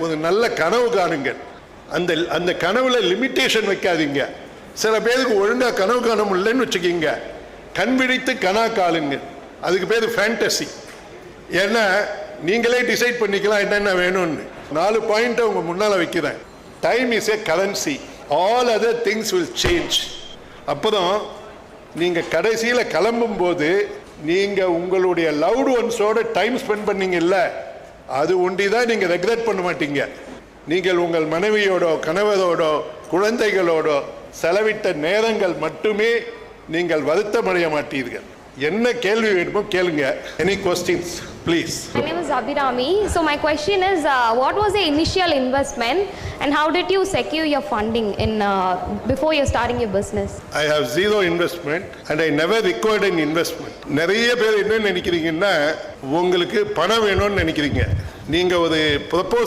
ஒரு நல்ல கனவு காணுங்கள். அந்த கனவுல லிமிட்டேஷன் வைக்காதீங்க. சில பேருக்கு ஒழுங்கா கனவு காண முடியலன்னு வச்சுக்கிங்க, கண் விழித்து கனா காலுங்க. அதுக்கு பேர் ஃபேண்டசி. ஏன்னா நீங்களே டிசைட் பண்ணிக்கலாம் என்னென்ன வேணும்னு. 4 பாயிண்ட் உங்க முன்னால வைக்கிறேன். Time is a currency, all other things will change. அப்புறம் நீங்க கடைசியில கிளம்பும் போது நீங்க உங்களுடைய லவ்டு ஒன்ஸோட டைம் ஸ்பெண்ட் பண்ணீங்கல்ல, அது ஒண்டிதான் நீங்க ரெக்ரெட் பண்ண மாட்டீங்க. நீங்கள் உங்கள் மனைவியோட, கணவரோட, குழந்தைகளோட செலவிட்ட நேரங்கள் மட்டுமே நீங்கள் வருத்தமடைய மாட்டீர்கள். என்ன கேள்வி வேணுமோ கேளுங்க. Any questions please. My name is Abhirami. So my question is, what was the initial investment and how did you secure your funding before you're starting your business? I have zero investment and I never required an investment. நிறைய பேர் என்ன நினைக்கிறீங்கன்னா, உங்களுக்கு பணம் வேணும்னு நினைக்கிறீங்க. நீங்க ஒரு ப்ரொபோஸ்